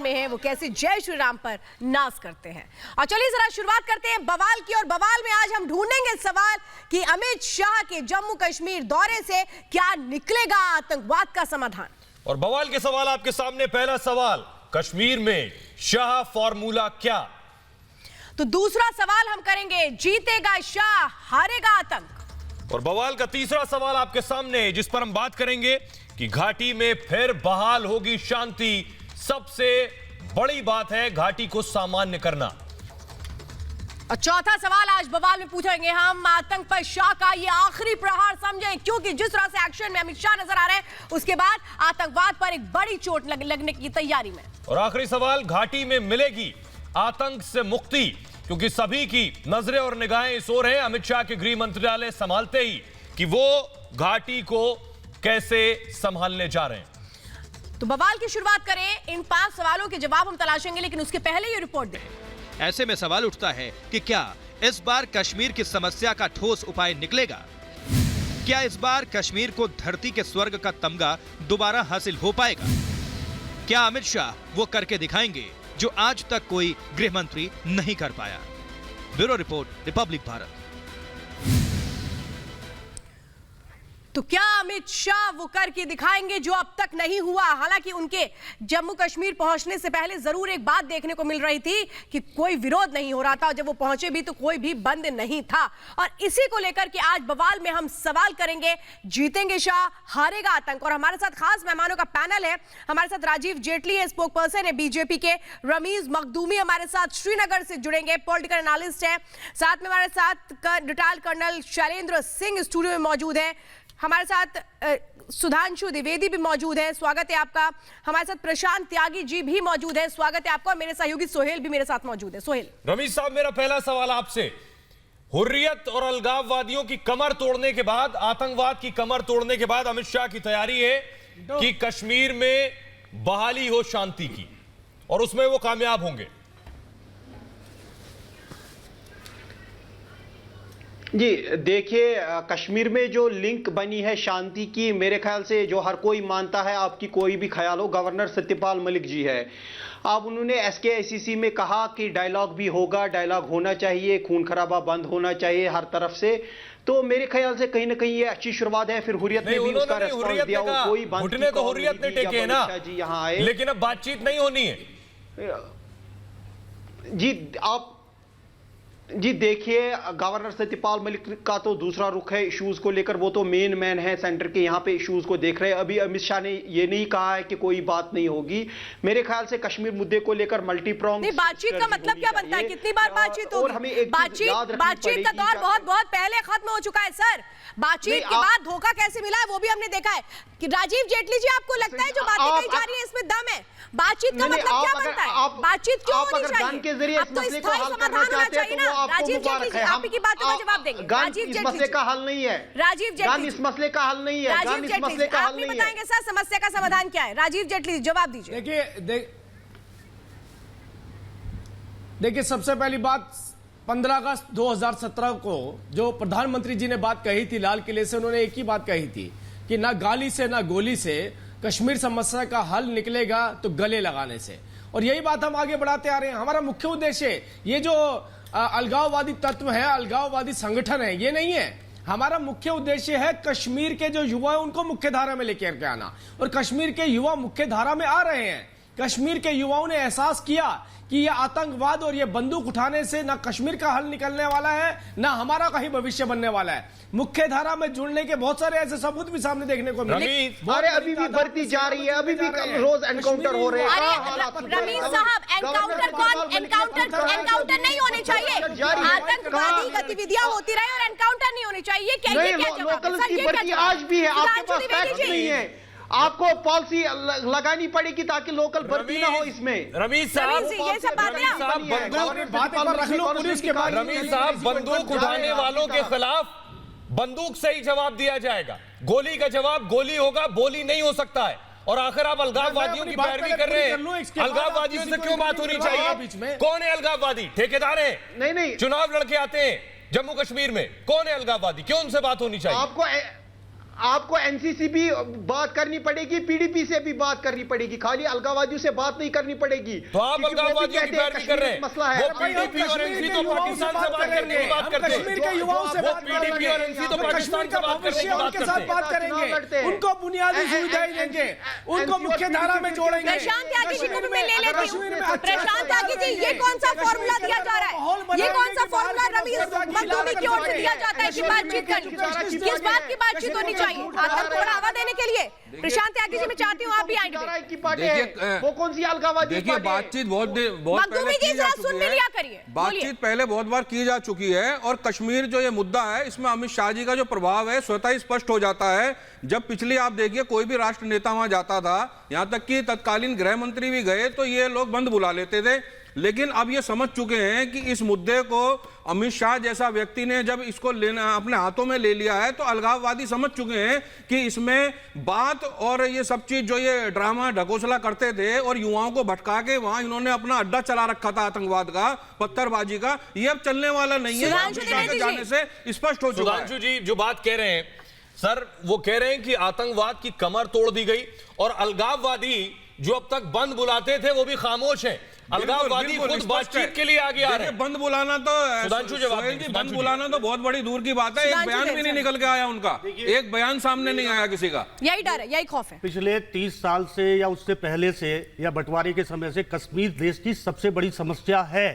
में हैं वो कैसे जय श्री राम पर नाज करते हैं। और चलिए जरा शुरुआत करते हैं बवाल की, और बवाल में आज हम ढूंढेंगे सवाल कि अमित शाह के जम्मू कश्मीर दौरे से क्या निकलेगा आतंकवाद का समाधान। और बवाल के सवाल आपके सामने। पहला सवाल, कश्मीर में शाह फॉर्मूला क्या? तो दूसरा सवाल हम करेंगे, जीतेगा शाह हारेगा आतंक। और बवाल का तीसरा सवाल आपके सामने, जिस पर हम बात करेंगे कि घाटी में फिर बहाल होगी शांति। सबसे बड़ी बात है घाटी को सामान्य करना। और चौथा सवाल आज बवाल में पूछेंगे हम, आतंक पर शाह का ये आखिरी प्रहार समझें, क्योंकि जिस तरह से एक्शन में अमित शाह नजर आ रहे हैं उसके बाद आतंकवाद पर एक बड़ी चोट लगने की तैयारी में। और आखिरी सवाल, घाटी में मिलेगी आतंक से मुक्ति, क्योंकि सभी की नजरें और निगाहें इस ओर हैं अमित शाह के गृह मंत्रालय संभालते ही कि वो घाटी को कैसे संभालने जा रहे हैं। तो बवाल की शुरुआत करें, इन 5 सवालों के जवाब हम तलाशेंगे, लेकिन उसके पहले ये रिपोर्ट दें। ऐसे में सवाल उठता है कि क्या इस बार कश्मीर की समस्या का ठोस उपाय निकलेगा? क्या इस बार कश्मीर को धरती के स्वर्ग का तमगा दोबारा हासिल हो पाएगा? क्या अमित शाह वो करके दिखाएंगे जो आज तक कोई गृह मंत्री नहीं कर पाया? Bureau report, Republic Bharat. तो क्या अमित शाह वो करके दिखाएंगे जो अब तक नहीं हुआ? हालांकि उनके जम्मू कश्मीर पहुंचने से पहले जरूर एक बात देखने को मिल रही थी कि कोई विरोध नहीं हो रहा था, और जब वो पहुंचे भी तो कोई भी बंद नहीं था। और इसी को लेकर के आज बवाल में हम सवाल करेंगे, जीतेंगे शाह हारेगा आतंक। और हमारे साथ खास मेहमानों का पैनल है। हमारे साथ राजीव जेटली है, स्पोक पर्सन है बीजेपी के, रमीज मखदूमी हमारे साथ श्रीनगर से जुड़ेंगे, पॉलिटिकल एनालिस्ट है। साथ में हमारे साथ retired colonel Shailendra Singh studio में मौजूद है। हमारे साथ सुधांशु द्विवेदी भी मौजूद है, स्वागत है आपका। हमारे साथ प्रशांत त्यागी जी भी मौजूद है, स्वागत है आपका। और मेरे सहयोगी सोहेल भी मेरे साथ मौजूद है। सोहेल। रमीज साहब, मेरा पहला सवाल आपसे, हुर्रियत और अलगाववादियों की कमर तोड़ने के बाद, आतंकवाद की कमर तोड़ने के बाद अमित शाह की तैयारी है कि कश्मीर में बहाली हो शांति की, और उसमें वो कामयाब होंगे। जी देखिए, कश्मीर में जो लिंक बनी है शांति की, मेरे ख्याल से जो हर कोई मानता है, आपकी कोई भी ख्याल हो, गवर्नर सत्यपाल मलिक जी है। अब उन्होंने SKICC में कहा कि डायलॉग भी होगा, डायलॉग होना चाहिए, खून खराबा बंद होना चाहिए हर तरफ से। तो मेरे ख्याल से कहीं ना कहीं ये अच्छी शुरुआत है। फिर हुर्रियत ने भी उसका रेस्पॉन्स दिया, कोई घुटने तो हुर्रियत ने टेके हैं ना जी यहाँ आए, लेकिन अब बातचीत नहीं होनी है। जी देखिए, गवर्नर सत्यपाल मलिक का तो दूसरा रुख है इश्यूज को लेकर, वो तो मेन मैन है सेंटर के, यहाँ पे इश्यूज को देख रहे हैं। अभी अमित शाह ने ये नहीं कहा है कि कोई बात नहीं होगी। मेरे ख्याल से कश्मीर मुद्दे को लेकर मल्टी प्रॉन्ग बातचीत का मतलब क्या बनता है? कितनी बार बातचीत होगी? बातचीत का दौर बहुत पहले खत्म हो चुका है सर। बातचीत के बाद धोखा कैसे मिला है वो भी हमने देखा है। कि राजीव जेटली जी, आपको लगता है जो बातें कही जा रही है इसमें दम है? बातचीत का मतलब क्या बनता है? बातचीत क्यों होनी चाहिए? अब तो स्थायी समाधान होना चाहिए ना। राजीव जेटली जी, आप की बातों का जवाब देंगे। राजीव जेटली, मसले का हल नहीं है। राजीव जेटली, इस मसले का हल नहीं है। राजीव जेटली, आप नहीं बताएंगे सर समस्या का समाधान क्या है? राजीव जेटली जवाब दीजिए। देखिए, सबसे पहली बात, 15 अगस्त 2017 को जो प्रधानमंत्री जी ने बात कही थी लाल किले से, उन्होंने एक ही बात कही थी कि ना गाली से ना गोली से कश्मीर समस्या का हल निकलेगा, तो गले लगाने से। और यही बात हम आगे बढ़ाते आ रहे हैं। हमारा मुख्य उद्देश्य ये जो अलगाववादी तत्व है, अलगाववादी संगठन है, ये नहीं है। हमारा मुख्य उद्देश्य है कश्मीर के जो युवा है उनको मुख्य धारा में लेकर के आना, और कश्मीर के युवा मुख्य धारा में आ रहे हैं। कश्मीर के युवाओं ने एहसास किया कि ये आतंकवाद और ये बंदूक उठाने से ना कश्मीर का हल निकलने वाला है, ना हमारा कहीं भविष्य बनने वाला है। मुख्य धारा में जुड़ने के बहुत सारे ऐसे सबूत भी सामने देखने को मिले। अरे अभी भी बढ़ती जा रही है, अभी भी रोज एनकाउंटर हो रहे हैं। रमीज साहब, एनकाउंटर नहीं होने चाहिए। आतंकवादी गतिविधियां होती रहे और एनकाउंटर नहीं होने चाहिए। लोकल की बढ़ती आज भी है, आपके पास फैक्ट नहीं है। आपको पॉलिसी लगानी पड़ेगी ताकि लोकल भर्ती ना हो इसमें। रमीज साहब, बंदूक उठाने वालों के खिलाफ बंदूक से ही जवाब दिया जाएगा। गोली का जवाब गोली होगा, बोली नहीं हो सकता है। और आखिर आप अलगाववादियों की पैरवी कर रहे हैं। अलगाववादियों से क्यों बात होनी चाहिए? कौन है अलगाववादी? ठेकेदार है? नहीं, चुनाव लड़के आते हैं जम्मू कश्मीर में, कौन है अलगाववादी? क्यों उनसे बात होनी चाहिए? आपको एनसीसी भी बात करनी पड़ेगी, पीडीपी से भी बात करनी पड़ेगी, खाली अलगाववादियों से बात नहीं करनी पड़ेगी। तो आप अलगाववादियों की पैरवी कर रहे हैं। मसला है वो पीडीपी और एनसी तो पाकिस्तान से बात करने की बात करते हैं। कश्मीर के युवाओं से वो बात पीडीपी और एनसी तो पाकिस्तान से बात करने की बात उनके साथ बात करेंगे, करते हैं। उनको बुनियादी सुविधाएं देंगे, उनको मुख्य धारा में जोड़ेंगे। प्रशांत त्यागी जी को भी मैं ले लेती हूँ। कश्मीर में प्रशांत त्यागी जी, ये कौन सा फॉर्मूला दिया जा रहा है? ये कौन सा फॉर्मूला रमीज मखदूमी की ओर से दिया जाता है कि बातचीत करनी? किस बात की बातचीत होनी चाहिए? आतंक को बढ़ावा देने के लिए? प्रशांत त्यागी जी, मैं चाहती हूँ आप भी आएंगे। देखिए वो कौन सी अलगाववादी? देखिए बातचीत बहुत मखदूमी पहले जी की जा जरा सुन चुकी भी लिया है। करिए। बातचीत पहले बहुत बार की जा चुकी है और कश्मीर जो ये मुद्दा है इसमें अमित शाह जी का जो प्रभाव है स्वतः ही स्पष्ट हो जाता है। जब पिछली आप देखिए कोई भी राष्ट्र नेता वहां जाता था, यहां तक कि तत्कालीन गृह मंत्री भी गए तो ये लोग बंद बुला लेते थे। लेकिन अब ये समझ चुके हैं कि इस मुद्दे को अमित शाह जैसा व्यक्ति ने जब इसको लेना अपने हाथों में ले लिया है तो अलगाववादी समझ चुके हैं कि इसमें बात और ये सब चीज जो ये ड्रामा ढकोसला करते थे और युवाओं को भटका के वहां इन्होंने अपना अड्डा चला रखा था आतंकवाद का, पत्थरबाजी का, ये अब चलने वाला नहीं है। सुधांशु अमित शाह के त्रिवेदी जाने से स्पष्ट हो चुका है। सुधांशु जी जो बात कह रहे हैं सर, वो कह रहे हैं कि आतंकवाद की कमर तोड़ दी गई और अलगाववादी जो अब तक बंद बुलाते थे वो भी खामोश हैं। अलगाववादी खुद बातचीत के लिए आगे आ रहे हैं। बंद बुलाना तो सुधांशु जवाब सोहेल जी, दीजिए, बंद बुलाना तो बहुत बड़ी दूर की बात है। एक सुधांशु बयान भी नहीं निकल के आया उनका, एक बयान सामने नहीं आया किसी का। यही डर है, यही खौफ है। पिछले 30 साल से या उससे पहले से या बंटवारे के समय से कश्मीर देश की सबसे बड़ी समस्या है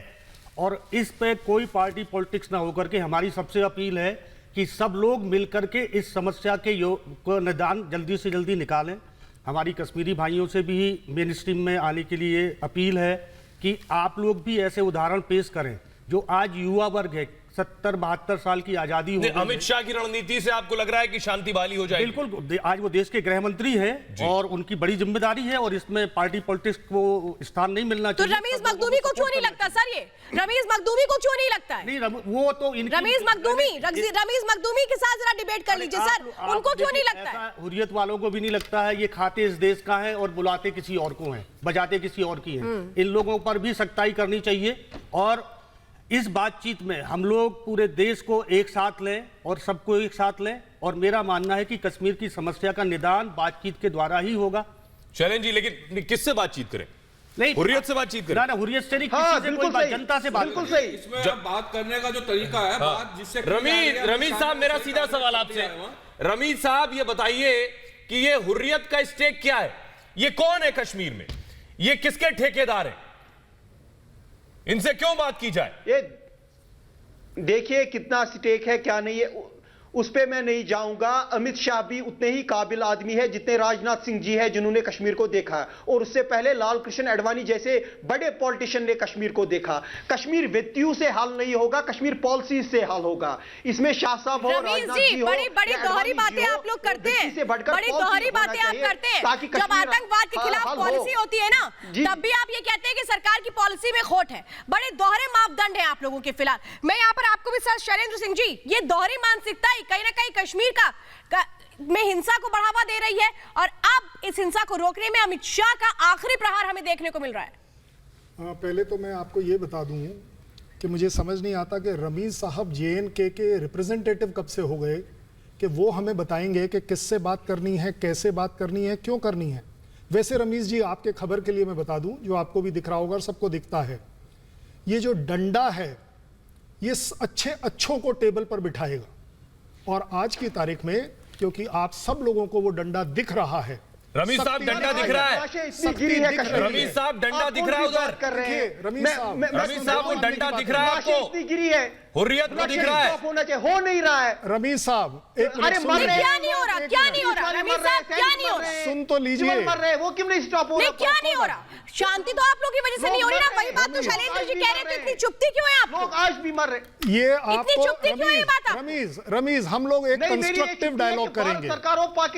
और इस पे कोई पार्टी पॉलिटिक्स ना होकर के हमारी सबसे अपील है कि सब लोग मिलकर के इस समस्या के निदान जल्दी से जल्दी निकालें। हमारी कश्मीरी भाइयों से भी मेन स्ट्रीम में आने के लिए अपील है कि आप लोग भी ऐसे उदाहरण पेश करें जो आज युवा वर्ग है, 70-72 साल की आजादी हो गई है। अमित शाह की रणनीति से आपको लग रहा है कि शांति बहाली हो जाएगी? बिल्कुल, आज वो देश के गृह मंत्री हैं और उनकी बड़ी जिम्मेदारी है और इसमें पार्टी पॉलिटिक्स को स्थान नहीं मिलना तो चाहिए। रमीज मखदूमी को क्यों नहीं लगता सर? ये रमीज मखदूमी को क्यों नहीं लगता है? नहीं, वो तो रमीज मखदूमी के साथ जरा डिबेट कर लीजिए सर, उनको क्यों नहीं लगता है? हुर्रियत वालों को भी नहीं लगता है। ये खाते इस देश का है और बुलाते किसी और को हैं, बजाते किसी और की हैं। इन लोगों पर भी सख्ताई करनी चाहिए और इस बातचीत में हम लोग पूरे देश को एक साथ लें और सबको एक साथ लें और मेरा मानना है कि कश्मीर की समस्या का निदान बातचीत के द्वारा ही होगा। चलें जी, लेकिन किससे बातचीत करें? नहीं, हुर्रियत से बातचीत करें? ना हुर्रियत से नहीं, हाँ, किसी से बिल्कुल कोई बात, सही, जनता से बात बिल्कुल करें। सही। इसमें अब बात करने का जो तरीका है, बात जिससे रमीज साहब, मेरा सीधा सवाल आपसे, रमीज साहब ये बताइए कि ये हुर्रियत का स्टेक क्या है? ये कौन है कश्मीर में? ये किसके ठेकेदार हैं? इनसे क्यों बात की जाए? ये देखिए कितना स्टेक है क्या नहीं है उस पे मैं नहीं जाऊंगा। अमित शाह भी उतने ही काबिल आदमी है जितने राजनाथ सिंह जी है जिन्होंने कश्मीर को देखा और उससे पहले लाल कृष्ण आडवाणी जैसे बड़े पॉलिटिशियन ने कश्मीर को देखा। कश्मीर व्यक्तियों से हल नहीं होगा, कश्मीर पॉलिसी से हल होगा। इसमें शाह साहब हो, राजनाथ जी हो, बड़ी बड़ी दोहरी बातें आप लोग करते हैं, बड़ी दोहरी बातें आप करते हैं। जब आतंकवाद के खिलाफ पॉलिसी होती है ना, तब भी आप ये कहते हैं कि सरकार की पॉलिसी में खोट है। बड़े दोहरे मापदंड हैं आप लोगों के। फिलहाल मैं यहाँ पर आपको भी सर शैलेंद्र सिंह जी, ये दोहरी मानसिकता कहीं ना कहीं कश्मीर में हिंसा को बढ़ावा दे रही है और अब इस हिंसा को रोकने में अमित शाह का आखिरी प्रहार हमें देखने को मिल रहा है। पहले तो मैं आपको ये बता दूं कि मुझे समझ नहीं आता कि रमीज साहब JNK के रिप्रेजेंटेटिव कब से हो गए कि वो हमें बताएंगे कि किससे बात करनी है, कैसे बात करनी है, क्यों करनी है। वैसे रमीज जी, आपके खबर के लिए मैं बता दूं, जो आपको भी दिख रहा होगा और सबको दिखता है, ये जो डंडा है ये अच्छों को टेबल पर बिठाएगा और आज की तारीख में क्योंकि आप सब लोगों को वो डंडा दिख रहा है। रमीज साहब डंडा दिख रहा है, रमीज साहब डंडा दिख रहा है उधर। रमीज साहब वो डंडा दिख रहा है आपको? गिरी है, हुर्रियत को दिख रहा है? होना चाहिए, हो नहीं रहा है। रमीज साहब एक अरे मिनट मर सुन रहे क्या नहीं हो रहा? क्या नहीं हो रहा? रमीज साहब क्या नहीं हो रहा? सुन तो लीजिए। मर रहे, वो क्यों नहीं स्टॉप हो रहा? क्या नहीं हो रहा? शांति तो आप लोगों की वजह से नहीं हो रही ना। वही बात तो शैलेंद्र जी कह रहे थे, इतनी चुप्ती क्यों है आपको? लोग आज भी मर रहे। ये आपको चुप्ती क्यों है ये बात? रमीज हम लोग एक कंस्ट्रक्टिव डायलॉग करेंगे।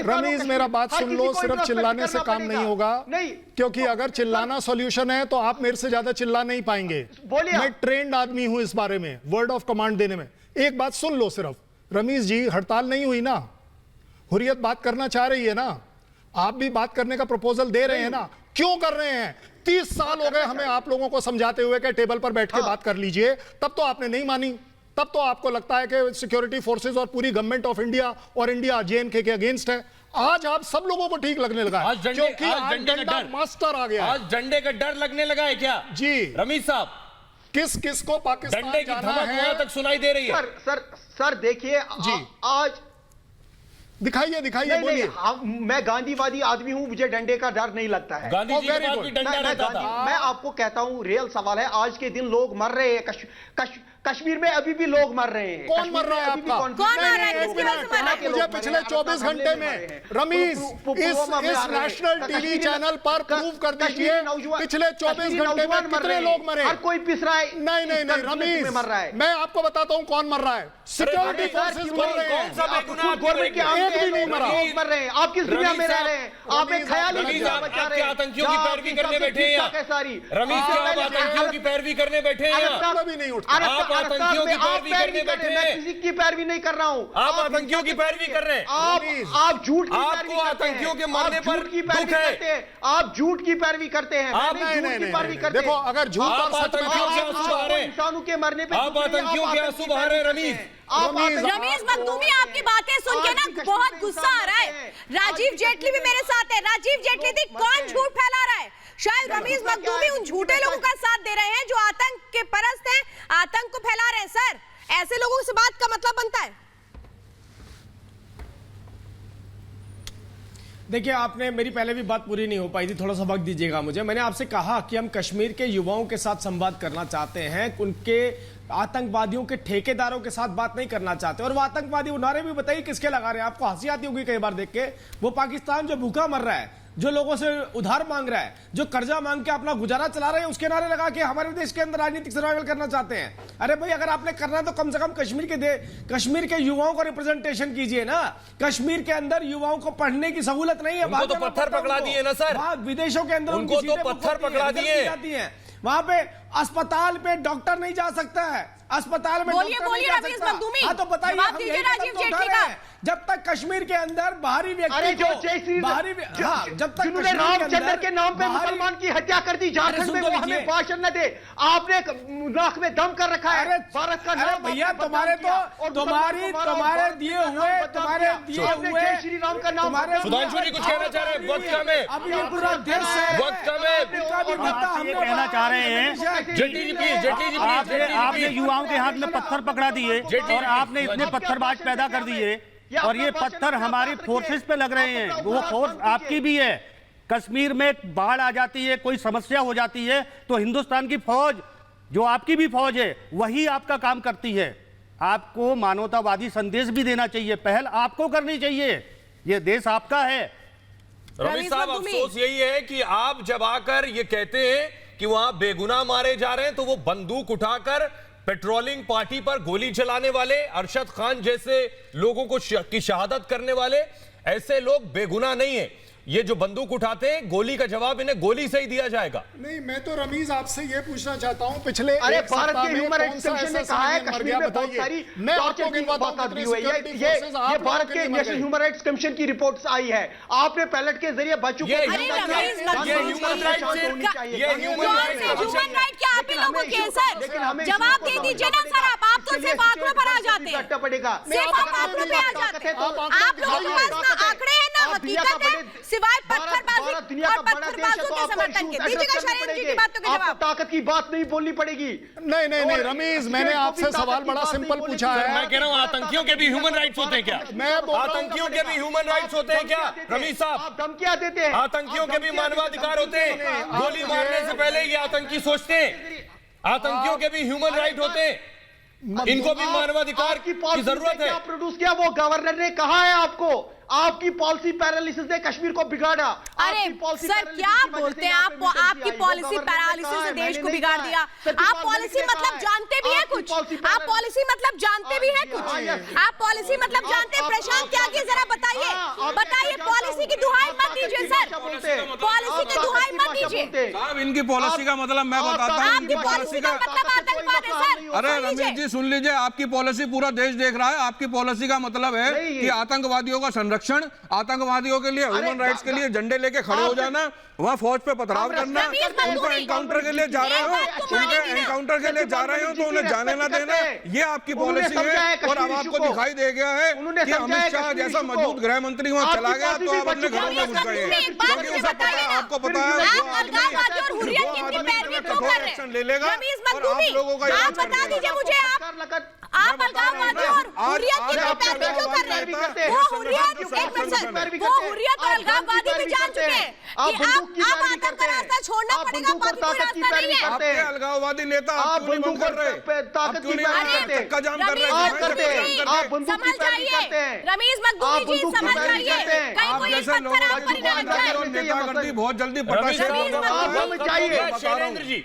रमीज मेरा बात सुन लो, सिर्फ चिल्लाने से काम नहीं होगा, क्योंकि अगर चिल्लाना सॉल्यूशन है तो आप मेरे से ज्यादा चिल्ला नहीं पाएंगे। मैं ट्रेंड आदमी हूं इस बारे में, वर्ड ऑफ कमांड देने में। एक बात सुन लो सिर्फ, रमीज जी, हड़ताल नहीं हुई ना, हुर्रियत बात करना चाह रही है ना, आप भी बात करने का प्रपोजल दे रहे हैं ना, क्यों कर रहे हैं? 30 साल हो गए हमें आप लोगों को समझाते हुए कि टेबल पर बैठ के बात कर लीजिए, तब तो आपने नहीं मानी। तब तो आपको लगता है कि सिक्योरिटी फोर्सेस और पूरी गवर्नमेंट ऑफ इंडिया और इंडिया जेएनके के अगेंस्ट है। आज आप सब लोगों को ठीक लगने लगा है, क्योंकि आज डंडा मास्टर आ गया। आज डंडे का डर लगने लगा है क्या जी रमीज साहब? किस को पाकिस्तान डंडे की जाना धमक है? वहां तक सुनाई दे रही है। सर देखिए जी। आज दिखाइए नहीं, बोलिए। मैं गांधीवादी आदमी हूं, मुझे डंडे का डर नहीं लगता है। गांधी जी के very पास good. भी डंडा रहता था। मैं आपको कहता हूं, रियल सवाल है, आज के दिन लोग मर रहे हैं। कश्मीर में अभी भी लोग मर रहे हैं। कौन मर रहा है आपका? कौन मर रहा है? किसकी वजह से मर रहा है? मुझे पिछले 24 घंटे में रमीज इस नेशनल टीवी चैनल पर प्रूव कर दीजिए, पिछले 24 घंटे में कितने लोग मरे? हर कोई पिस रहा है। नहीं रमीज, मर रहा है। मैं आपको बताता हूं कौन मर रहा है। सिक्योरिटी फोर्सेस मर रहे हैं। कौन सा बेगुनाह गवर्नमेंट के एक भी नहीं मरा। लोग मर रहे हैं। आप किस दुनिया में रह रहे हैं? आप एक ख्याली दुनिया में बचा रहे हैं। आतंकियों की पैरवी करने बैठे हैं रमीज साहब, आतंकियों की पैरवी करने बैठे हैं। भी नहीं उठता। आप आतंकियों की पैरवी करने बैठे मैं हैं। किसी की पैरवी नहीं कर रहा हूं। आप आतंकियों की पैरवी कर रहे हैं। आप झूठ की पैरवी आपको करते हैं। आतंकियों के मरने आप पर झूठ की दुख पैरवी है। करते हैं। आप झूठ की पैरवी करते हैं। आप मैं झूठ की पैरवी करते देखो, अगर झूठ आप और सच में आतंकियों के आंसू बहा रहे हैं। इंसानों के मरने पे आप आतंकियों के आंसू बहा रहे हैं रमीज। रमीज मखदूमी, आपकी बातें सुन के ना बहुत गुस्सा आ रहा है। राजीव जेटली भी मेरे साथ है। राजीव जेटली थी, कौन झूठ फैला रहा है? शायद रमीज मखदूमी उन झूठे लोगों का साथ दे रहे हैं जो आतंक के परस्त हैं, आतंक को फैला रहे हैं। सर, ऐसे लोगों से बात का मतलब बनता है? देखिए, आपने मेरी पहले भी बात पूरी नहीं हो पाई थी, थोड़ा सा वक्त दीजिएगा मुझे। मैंने आपसे कहा कि हम कश्मीर के युवाओं के साथ संवाद करना चाहते हैं, उनके आतंकवादियों के ठेकेदारों के साथ बात नहीं करना चाहते। और वो आतंकवादी नारे भी बताइए किसके लगा रहे हैं। आपको हंसी आती होगी कई बार देख के। वो पाकिस्तान जो भूखा मर रहा है, जो लोगों से उधार मांग रहा है, जो कर्जा मांग के अपना गुजारा चला रहे हैं, उसके नारे लगा के हमारे देश के अंदर राजनीतिक सर्वाइवल करना चाहते हैं। अरे भाई, अगर आपने करना है तो कम से कम कश्मीर के युवाओं को रिप्रेजेंटेशन कीजिए ना। कश्मीर के अंदर युवाओं को पढ़ने की सहूलत नहीं है। उनको तो पत्थर पकड़ा दिए ना सर। विदेशों के अंदर उनको तो पत्थर पकड़ा दिए जाती हैं। वहां पे अस्पताल पे डॉक्टर नहीं जा सकता है। अस्पताल में बोलिए डॉक्टर नहीं जा रमीज सकता। मखदूमी, हाँ तो बताइए, जवाब हम दीजिए यही राजीव कदम तो जेटली उठा रहे का। हैं। जब तक कश्मीर के अंदर बाहरी व्यक्ति अरे जो को जय श्री जब तक जिन्होंने रामचंद्र के नाम पे मुसलमान की हत्या कर दी झारखंड में, वो हमें भाषण न दे। आपने नाक में दम कर रखा है। भारत का नाम भैया, तुम्हारे दिए हुए जय श्री राम का नाम। सुधांशु जी कुछ कहना चाह रहे हैं? वक्त कम है, अब ये पूरा देश है। वक्त कम है। ये कहना चाह रहे हैं, जेटली जी प्लीज। आपने युवाओं के हाथ में पत्थर पकड़ा दिए और आपने इतने पत्थरबाज पैदा कर दिए, और ये पत्थर हमारी फोर्सेस पे लग रहे हैं। वो फोर्स आपकी भी है। कश्मीर में बाढ़ आ जाती है, कोई समस्या हो जाती है, तो हिंदुस्तान की फौज, जो आपकी भी फौज है, वही आपका काम करती है। आपको मानवतावादी संदेश भी देना चाहिए, पहल आपको करनी चाहिए। ये देश आपका है। रमीज साहब, अफसोस यही है कि आप जब आकर ये कहते हैं कि वहां बेगुनाह मारे जा रहे हैं, तो वो बंदूक उठाकर पेट्रोलिंग पार्टी पर गोली चलाने वाले, अरशद खान जैसे लोगों को की शहादत करने वाले, ऐसे लोग बेगुनाह नहीं है। ये जो बंदूक उठाते हैं, गोली का जवाब इन्हें गोली से ही दिया जाएगा। नहीं, मैं तो रमीज आपसे ये पूछना चाहता हूं, पिछले अरे एक भारत सप्ताह के में ह्यूमन कौन राइट्स सा कमीशन ने ऐसा कहा है सिविलियन मर कश्मीर गया? में बहुत बताइए। सारी मैं टॉर्चर आपको की गिनवाता हूं, वाक़ात भी कितने हुई है। security forces आप ये लोगों भारत के के लिए मर नेशनल गए। ह्यूमन राइट्स कमीशन की रिपोर्ट्स आई है। आपने पैलेट के जरिए बच्चों ये को अरे रमीज मखदूमी, ये ह्यूमन राइट से ह्यूमन राइट क्या आप ही लोगों के हैं सर? जवाब दे दीजिए ना सर। आप तो सिर्फ आंकड़ों पर आ जाते हैं। पड़ेगा। सिर्फ आप आंकड़ों पे आ जाते हैं। आप लोगों के पास ना आंकड़े हैं ना हकीकत है, सिवाय पत्थरबाजी और पत्थरबाजों के समर्थन के। दीजिएगा शैलेंद्र जी की बातों के जवाब। ताकत की बात नहीं बोलनी पड़ेगी। नहीं रमीज, मैंने आपसे सवाल बड़ा सिंपल पूछा है। मैं कह रहा हूं, आतंकियों के भी ह्यूमन राइट्स होते हैं क्या? आतंकियों के भी ह्यूमन राइट्स होते हैं क्या रमीज साहब? आप धमकियां देते हैं। आतंकियों के भी मानवाधिकार होते हैं। गोली मारने से पहले ये आतंकी सोचते हैं। आतंकियों के भी ह्यूमन राइट होते हैं, इनको भी मानवाधिकार की जरूरत है। प्रोड्यूस किया वो गवर्नर ने कहा है आपको। आपकी पॉलिसी पैरालिसिस ने कश्मीर को बिगाड़ा। अरे सर, क्या बोलते हैं आप? आपकी पॉलिसी पैरालिसिस ने देश को बिगाड़ दिया। आप पॉलिसी मतलब जानते भी हैं कुछ? आप पॉलिसी मतलब जानते भी हैं कुछ? आप पॉलिसी मतलब जानते हैं? प्रशांत त्यागी, जरा बताइए पॉलिसी की दुहाई मत दीजिए सर। पॉलिसी की दुहाई मत दीजिए साहब, इनकी पॉलिसी का मतलब मैं बताता हूं। आपकी पॉलिसी का मतलब आता आतंकवाद है सर। अरे सुन रमेश लीजिए। जी सुन लीजिए, आपकी पॉलिसी पूरा देश देख रहा है। आपकी पॉलिसी का मतलब है नहीं, कि आतंकवादियों का संरक्षण, आतंकवादियों के लिए ह्यूमन राइट्स के लिए झंडे लेके खड़े हो जाना, वहां फौज पे पथराव करना, उनको एनकाउंटर के लिए जा रहे हो, उनके एनकाउंटर के लिए जा रहे हो तो उन्हें जाने ना देना, ये आपकी पॉलिसी है। और अब आपको दिखाई दे गया है कि अमित शाह जैसा मजबूत गृह मंत्री वहां चला गया तो आप अपने घरों में घुस गए हैं, क्योंकि उसे पता है, आपको पता है एक्शन ले लेगा और आप लोगों का आप बता दीजिए मुझे, आप अलगाववादी और हुर्रियत की पैरवी क्यों कर रहे हैं? वो हुर्रियत, एक मिनट सर, वो हुर्रियत और अलगाववादी भी जान चुके हैं कि आप आतंक का रास्ता छोड़ना पड़ेगा, बाकी कोई रास्ता नहीं है। आपके अलगाववादी नेता आप क्यों नहीं बंद कर रहे? आप क्यों नहीं चक्का जाम कर रहे हैं? समझ जाइए, रमीज मखदूमी जी समझ जाइए, कहीं कोई एक पत्थर आप पर ना लग जाए। नेतागर्दी बहुत जल्दी पता शैलेंद्र जी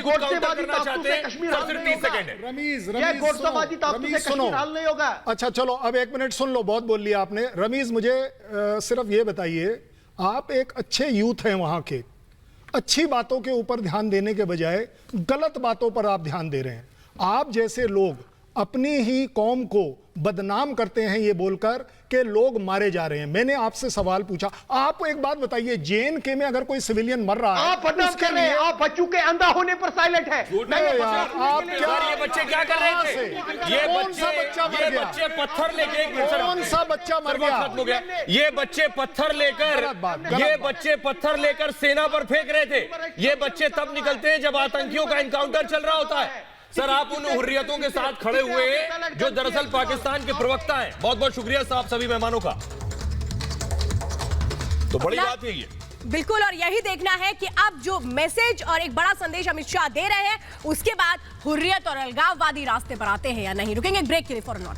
को काउंटर करना चाहते हैं, सिर्फ 30 सेकंड है। रमीज सुनो। नहीं होगा। अच्छा चलो अब 1 मिनट सुन लो, बहुत बोल लिया आपने। रमीज मुझे सिर्फ ये बताइए, आप एक अच्छे यूथ हैं वहां के, अच्छी बातों के ऊपर ध्यान देने के बजाय गलत बातों पर आप ध्यान दे रहे हैं। आप जैसे लोग अपनी ही कौम को बदनाम करते हैं ये बोलकर कि लोग मारे जा रहे हैं। मैंने आपसे सवाल पूछा, आप एक बात बताइए, JNK में अगर कोई सिविलियन मर रहा है आप बदनाम कर रहे हैं, आप बच्चों के अंधा होने पर साइलेंट है। आप ये बच्चे क्या कर रहे थे? ये बच्चे पत्थर लेके, कौन सा बच्चा मर गया? खत्म हो गया। ये बच्चे पत्थर लेकर सेना पर फेंक रहे थे। ये बच्चे तब निकलते हैं जब आतंकियों का एनकाउंटर चल रहा होता है। सर आप उन हुर्रियतों के साथ खड़े हुए हैं जो दरअसल पाकिस्तान के प्रवक्ता हैं। बहुत बहुत शुक्रिया साहब सभी मेहमानों का। तो बड़ी बात यही है बिल्कुल, और यही देखना है कि अब जो मैसेज और एक बड़ा संदेश अमित शाह दे रहे हैं, उसके बाद हुर्रियत और अलगाववादी रास्ते पर आते हैं या नहीं। रुकेंगे ब्रेक के लिए फॉर नॉट।